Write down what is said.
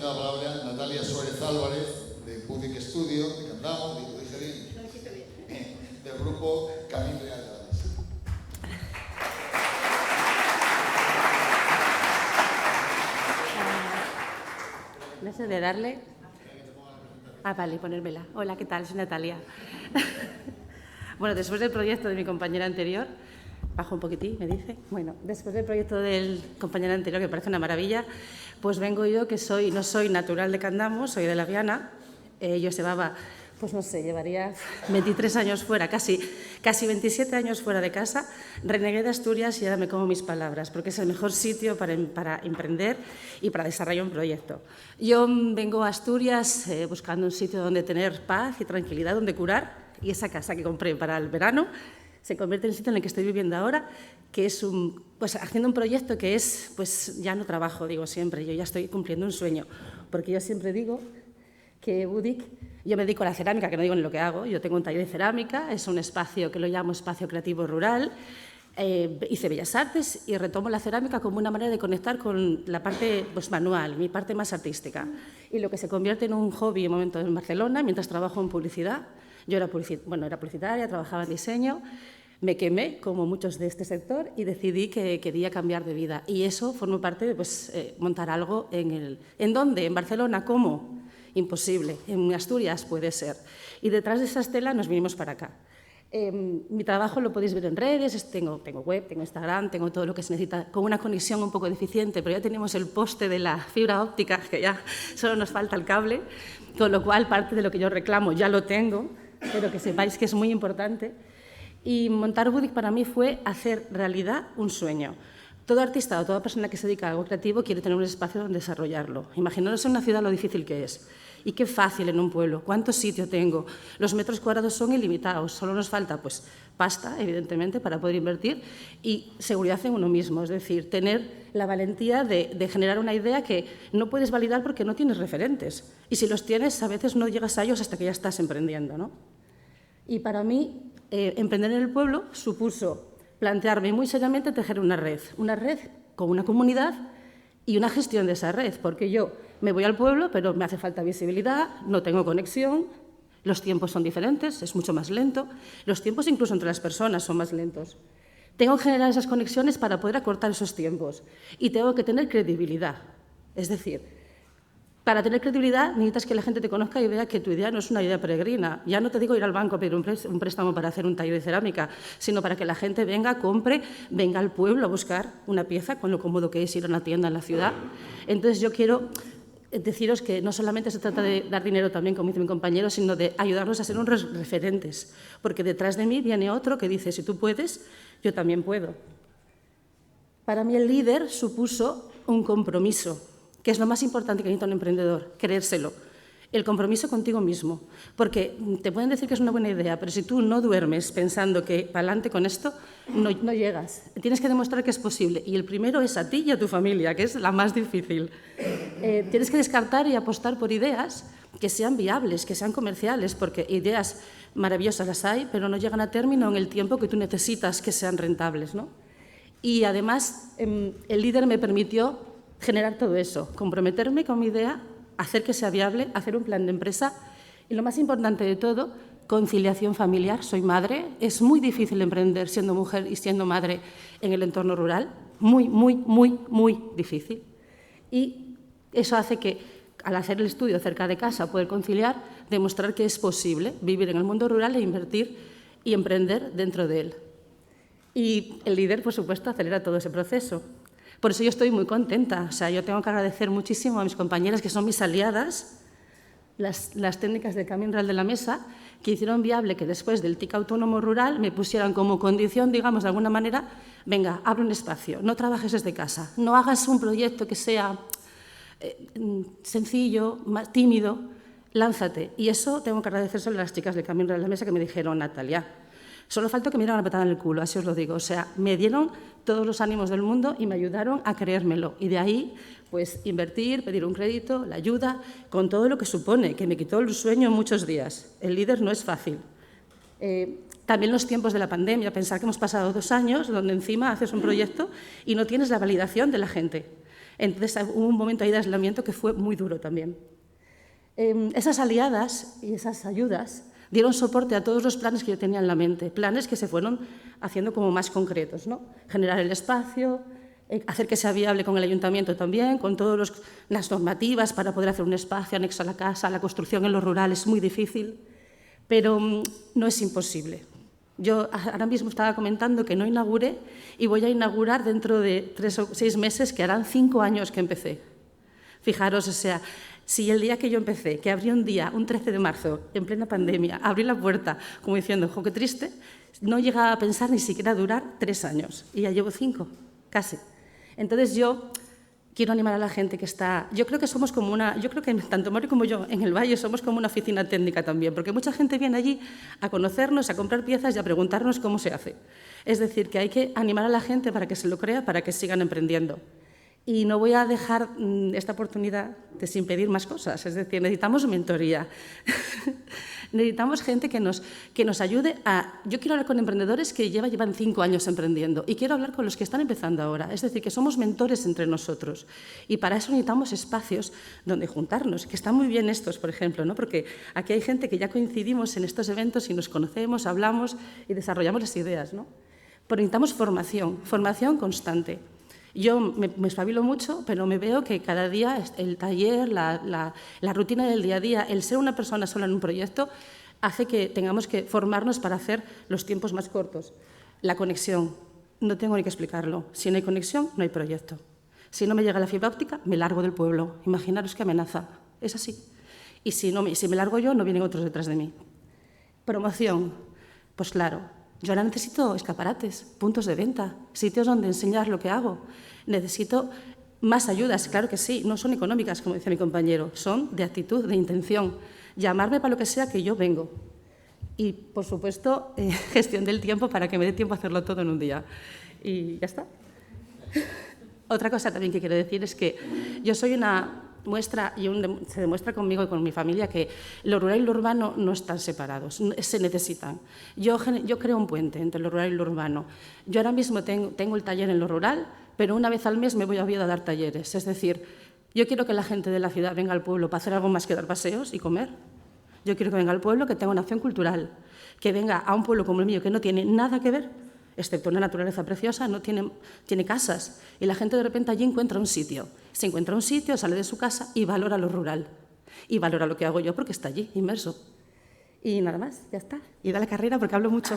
la palabra a Natalia Suárez Álvarez, de Budic Studio, de Candamo, lo dije bien, del grupo Camín Real de la Mesa. No sé de darle. Ah, vale, ponérmela. Hola, ¿qué tal? Soy Natalia. Bueno, después del proyecto de mi compañera anterior, bajo un poquitín, me dice. Bueno, después del proyecto del compañero anterior, que me parece una maravilla, pues vengo yo, que no soy natural de Candamo, soy de La Viana. Yo llevaba, pues no sé, llevaría 23 años fuera, casi 27 años fuera de casa. Renegué de Asturias y ahora me como mis palabras, porque es el mejor sitio para emprender y para desarrollar un proyecto. Yo vengo a Asturias buscando un sitio donde tener paz y tranquilidad, donde curar, y esa casa que compré para el verano se convierte en el sitio en el que estoy viviendo ahora, que es pues haciendo un proyecto que es, pues ya no trabajo, digo siempre, yo ya estoy cumpliendo un sueño, porque yo siempre digo que Budic, yo me dedico a la cerámica, que no digo ni lo que hago, yo tengo un taller de cerámica, es un espacio que lo llamo espacio creativo rural, hice Bellas Artes y retomo la cerámica como una manera de conectar con la parte pues, manual, mi parte más artística, y lo que se convierte en un hobby en un momento en Barcelona, mientras trabajo en publicidad. Yo era publicitaria, trabajaba en diseño, me quemé, como muchos de este sector, y decidí que quería cambiar de vida. Y eso formó parte de pues, montar algo ¿En dónde? ¿En Barcelona? ¿Cómo? Imposible. En Asturias puede ser. Y detrás de esa estela nos vinimos para acá. Mi trabajo lo podéis ver en redes, tengo web, tengo Instagram, tengo todo lo que se necesita, con una conexión un poco deficiente, pero ya tenemos el poste de la fibra óptica, que ya solo nos falta el cable, con lo cual parte de lo que yo reclamo ya lo tengo, pero que sepáis que es muy importante. Y montar Budic para mí fue hacer realidad un sueño. Todo artista o toda persona que se dedica a algo creativo quiere tener un espacio donde desarrollarlo. Imaginaros en una ciudad lo difícil que es. Y qué fácil en un pueblo. ¿Cuánto sitio tengo? Los metros cuadrados son ilimitados. Solo nos falta pues, pasta, evidentemente, para poder invertir y seguridad en uno mismo. Es decir, tener la valentía de generar una idea que no puedes validar porque no tienes referentes. Y si los tienes, a veces no llegas a ellos hasta que ya estás emprendiendo, ¿no? Y para mí, emprender en el pueblo supuso plantearme muy seriamente tejer una red con una comunidad y una gestión de esa red, porque yo me voy al pueblo, pero me hace falta visibilidad, no tengo conexión, los tiempos son diferentes, es mucho más lento, los tiempos incluso entre las personas son más lentos. Tengo que generar esas conexiones para poder acortar esos tiempos y tengo que tener credibilidad, es decir, para tener credibilidad necesitas que la gente te conozca y vea que tu idea no es una idea peregrina. Ya no te digo ir al banco a pedir un préstamo para hacer un taller de cerámica, sino para que la gente venga, compre, venga al pueblo a buscar una pieza, con lo cómodo que es ir a una tienda en la ciudad. Entonces yo quiero deciros que no solamente se trata de dar dinero también, como dice mi compañero, sino de ayudarnos a ser unos referentes, porque detrás de mí viene otro que dice, si tú puedes, yo también puedo. Para mí el líder supuso un compromiso, que es lo más importante que necesita un emprendedor, creérselo. El compromiso contigo mismo, porque te pueden decir que es una buena idea, pero si tú no duermes pensando que para adelante con esto, no llegas. Tienes que demostrar que es posible, y el primero es a ti y a tu familia, que es la más difícil. Tienes que descartar y apostar por ideas que sean viables, que sean comerciales, porque ideas maravillosas las hay, pero no llegan a término en el tiempo que tú necesitas que sean rentables, ¿no? Y además, el líder me permitió generar todo eso, comprometerme con mi idea, hacer que sea viable, hacer un plan de empresa y, lo más importante de todo, conciliación familiar. Soy madre, es muy difícil emprender siendo mujer y siendo madre en el entorno rural, muy, muy, muy, muy difícil. Y eso hace que, al hacer el estudio cerca de casa, poder conciliar, demostrar que es posible vivir en el mundo rural e invertir y emprender dentro de él. Y el líder, por supuesto, acelera todo ese proceso. Por eso yo estoy muy contenta. O sea, yo tengo que agradecer muchísimo a mis compañeras, que son mis aliadas, las técnicas del Camín Real de la Mesa, que hicieron viable que después del TIC autónomo rural me pusieran como condición, digamos, de alguna manera, venga, abre un espacio, no trabajes desde casa, no hagas un proyecto que sea sencillo, más tímido, lánzate. Y eso tengo que agradecérselo a las chicas del Camín Real de la Mesa, que me dijeron, Natalia, solo falta que me dieran una patada en el culo, así os lo digo. O sea, me dieron todos los ánimos del mundo y me ayudaron a creérmelo. Y de ahí, pues, invertir, pedir un crédito, la ayuda, con todo lo que supone, que me quitó el sueño muchos días. El líder no es fácil. También los tiempos de la pandemia, pensar que hemos pasado 2 años donde encima haces un proyecto y no tienes la validación de la gente. Entonces hubo un momento ahí de aislamiento que fue muy duro también. Esas aliadas y esas ayudas dieron soporte a todos los planes que yo tenía en la mente, planes que se fueron haciendo como más concretos, ¿no? Generar el espacio, hacer que sea viable con el ayuntamiento también, con todas las normativas para poder hacer un espacio anexo a la casa. La construcción en lo rural es muy difícil, pero no es imposible. Yo ahora mismo estaba comentando que no inauguré y voy a inaugurar dentro de 3 o 6 meses, que harán 5 años que empecé. Fijaros, o sea, si el día que yo empecé, que abrí un día, un 13 de marzo, en plena pandemia, abrí la puerta como diciendo, jo, qué triste, no llegaba a pensar ni siquiera durar 3 años. Y ya llevo 5, casi. Entonces yo quiero animar a la gente que está... Yo creo que somos como yo creo que tanto Mario como yo en el Valle somos como una oficina técnica también, porque mucha gente viene allí a conocernos, a comprar piezas y a preguntarnos cómo se hace. Es decir, que hay que animar a la gente para que se lo crea, para que sigan emprendiendo. Y no voy a dejar esta oportunidad de sin pedir más cosas. Es decir, necesitamos mentoría. Necesitamos gente que nos ayude a... Yo quiero hablar con emprendedores que llevan 5 años emprendiendo y quiero hablar con los que están empezando ahora. Es decir, que somos mentores entre nosotros. Y para eso necesitamos espacios donde juntarnos, que están muy bien estos, por ejemplo, ¿no? Porque aquí hay gente que ya coincidimos en estos eventos y nos conocemos, hablamos y desarrollamos las ideas, ¿no? Pero necesitamos formación constante. Yo me espabilo mucho, pero me veo que cada día el taller, la rutina del día a día, el ser una persona sola en un proyecto, hace que tengamos que formarnos para hacer los tiempos más cortos. La conexión, no tengo ni que explicarlo. Si no hay conexión, no hay proyecto. Si no me llega la fibra óptica, me largo del pueblo. Imaginaros qué amenaza. Es así. Y si me largo yo, no vienen otros detrás de mí. Promoción, pues claro. Yo ahora necesito escaparates, puntos de venta, sitios donde enseñar lo que hago. Necesito más ayudas, claro que sí, no son económicas, como decía mi compañero, son de actitud, de intención. Llamarme para lo que sea, que yo vengo. Y, por supuesto, gestión del tiempo para que me dé tiempo a hacerlo todo en un día. Y ya está. Otra cosa también que quiero decir es que yo soy una muestra, y se demuestra conmigo y con mi familia, que lo rural y lo urbano no están separados, se necesitan. Yo creo un puente entre lo rural y lo urbano. Yo ahora mismo tengo el taller en lo rural, pero una vez al mes me voy a Oviedo a dar talleres. Es decir, yo quiero que la gente de la ciudad venga al pueblo para hacer algo más que dar paseos y comer. Yo quiero que venga al pueblo, que tenga una acción cultural, que venga a un pueblo como el mío, que no tiene nada que ver, excepto una naturaleza preciosa, no tiene casas. Y la gente de repente allí encuentra un sitio. Se encuentra un sitio, sale de su casa y valora lo rural. Y valora lo que hago yo porque está allí, inmerso. Y nada más, ya está. Y da la carrera porque hablo mucho.